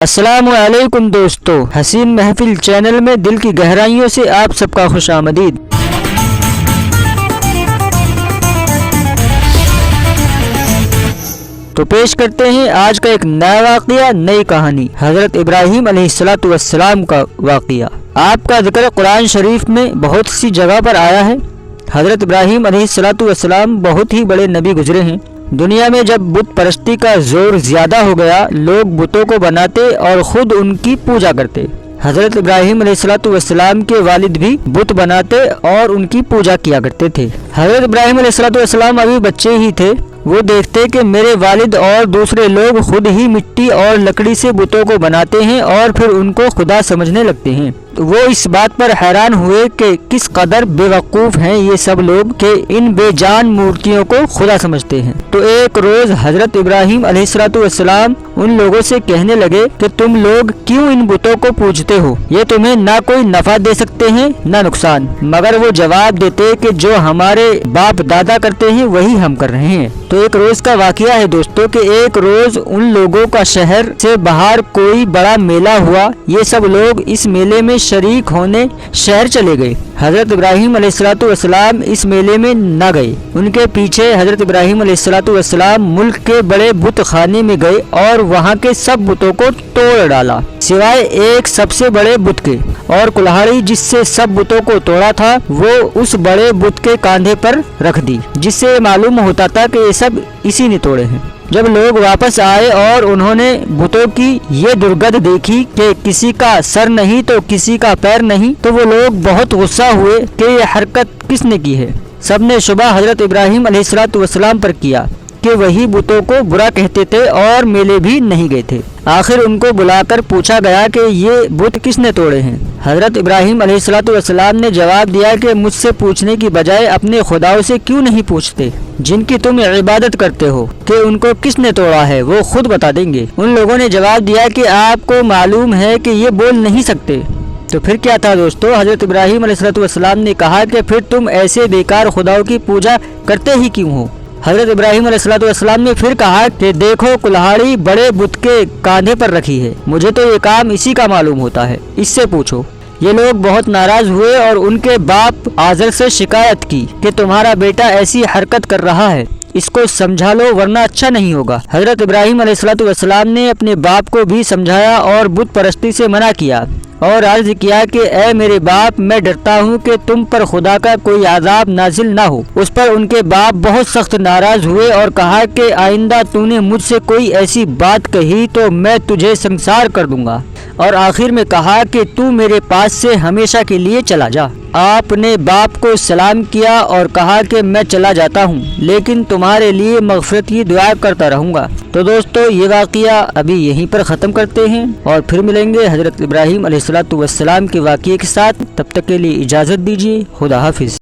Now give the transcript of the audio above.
السلام علیکم دوستو، حسین محفل چینل میں دل کی گہرائیوں سے آپ سب کا خوش آمدید۔ تو پیش کرتے ہیں آج کا ایک نیا واقعہ، نئی کہانی، حضرت ابراہیم علیہ السلام کا واقعہ۔ آپ کا ذکر قرآن شریف میں بہت سی جگہ پر آیا ہے۔ حضرت ابراہیم علیہ السلام بہت ہی بڑے نبی گزرے ہیں۔ دنیا میں جب بت پرستی کا زور زیادہ ہو گیا، لوگ بتوں کو بناتے اور خود ان کی پوجا کرتے۔ حضرت ابراہیم علیہ السلام کے والد بھی بت بناتے اور ان کی پوجا کیا کرتے تھے۔ حضرت ابراہیم علیہ السلام ابھی بچے ہی تھے۔ وہ دیکھتے کہ میرے والد اور دوسرے لوگ خود ہی مٹی اور لکڑی سے بتوں کو بناتے ہیں اور پھر ان کو خدا سمجھنے لگتے ہیں۔ وہ اس بات پر حیران ہوئے کہ کس قدر بے وقوف ہیں یہ سب لوگ کہ ان بے جان مورتیوں کو خدا سمجھتے ہیں۔ تو ایک روز حضرت ابراہیم علیہ السلام ان لوگوں سے کہنے لگے کہ تم لوگ کیوں ان بتوں کو پوجتے ہو؟ یہ تمہیں نہ کوئی نفع دے سکتے ہیں نہ نقصان۔ مگر وہ جواب دیتے کہ جو ہمارے باپ دادا کرتے ہیں وہی ہم کر رہے ہیں۔ تو ایک روز کا واقعہ ہے دوستو کہ ایک روز ان لوگوں کا شہر سے باہر کوئی بڑا میلہ ہوا۔ یہ سب لوگ اس میلے میں شریک ہونے شہر چلے گئے۔ حضرت ابراہیم علیہ السلام اس میلے میں نہ گئے۔ ان کے پیچھے حضرت ابراہیم علیہ السلام ملک کے بڑے بت خانے میں گئے اور وہاں کے سب بتوں کو توڑ ڈالا سوائے ایک سب سے بڑے بت کے، اور کلہاڑی جس سے سب بتوں کو توڑا تھا وہ اس بڑے بت کے کاندھے پر رکھ دی، جس سے معلوم ہوتا تھا کہ یہ سب اسی نے توڑے ہیں۔ جب لوگ واپس آئے اور انہوں نے بتوں کی یہ درگت دیکھی کہ کسی کا سر نہیں تو کسی کا پیر نہیں، تو وہ لوگ بہت غصہ ہوئے کہ یہ حرکت کس نے کی ہے۔ سب نے شبہ حضرت ابراہیم علیہ السلام پر کیا کہ وہی بتوں کو برا کہتے تھے اور میلے بھی نہیں گئے تھے۔ آخر ان کو بلا کر پوچھا گیا کہ یہ بت کس نے توڑے ہیں۔ حضرت ابراہیم علیہ السلام نے جواب دیا کہ مجھ سے پوچھنے کی بجائے اپنے خداؤں سے کیوں نہیں پوچھتے جن کی تم عبادت کرتے ہو کہ ان کو کس نے توڑا ہے، وہ خود بتا دیں گے۔ ان لوگوں نے جواب دیا کہ آپ کو معلوم ہے کہ یہ بول نہیں سکتے۔ تو پھر کیا تھا دوستو؟ حضرت ابراہیم علیہ السلام نے کہا کہ پھر تم ایسے بیکار خداؤں کی پوجا کرتے ہی کیوں ہو؟ حضرت ابراہیم علیہ السلام نے پھر کہا کہ دیکھو کلہاڑی بڑے بت کے کاندھے پر رکھی ہے، مجھے تو یہ کام اسی کا معلوم ہوتا ہے، اس سے پوچھو۔ یہ لوگ بہت ناراض ہوئے اور ان کے باپ آزر سے شکایت کی کہ تمہارا بیٹا ایسی حرکت کر رہا ہے، اس کو سمجھا لو ورنہ اچھا نہیں ہوگا۔ حضرت ابراہیم علیہ السلام نے اپنے باپ کو بھی سمجھایا اور بت پرستی سے منع کیا اور عرض کیا کہ اے میرے باپ، میں ڈرتا ہوں کہ تم پر خدا کا کوئی عذاب نازل نہ ہو۔ اس پر ان کے باپ بہت سخت ناراض ہوئے اور کہا کہ آئندہ تو نے مجھ سے کوئی ایسی بات کہی تو میں تجھے سنسار کر دوں گا، اور آخر میں کہا کہ تو میرے پاس سے ہمیشہ کے لیے چلا جا۔ آپ نے باپ کو سلام کیا اور کہا کہ میں چلا جاتا ہوں، لیکن تمہارے لیے مغفرت کی دعا کرتا رہوں گا۔ تو دوستو یہ واقعہ ابھی یہیں پر ختم کرتے ہیں اور پھر ملیں گے حضرت ابراہیم علیہ السلام کے واقعے کے ساتھ۔ تب تک کے لیے اجازت دیجیے، خدا حافظ۔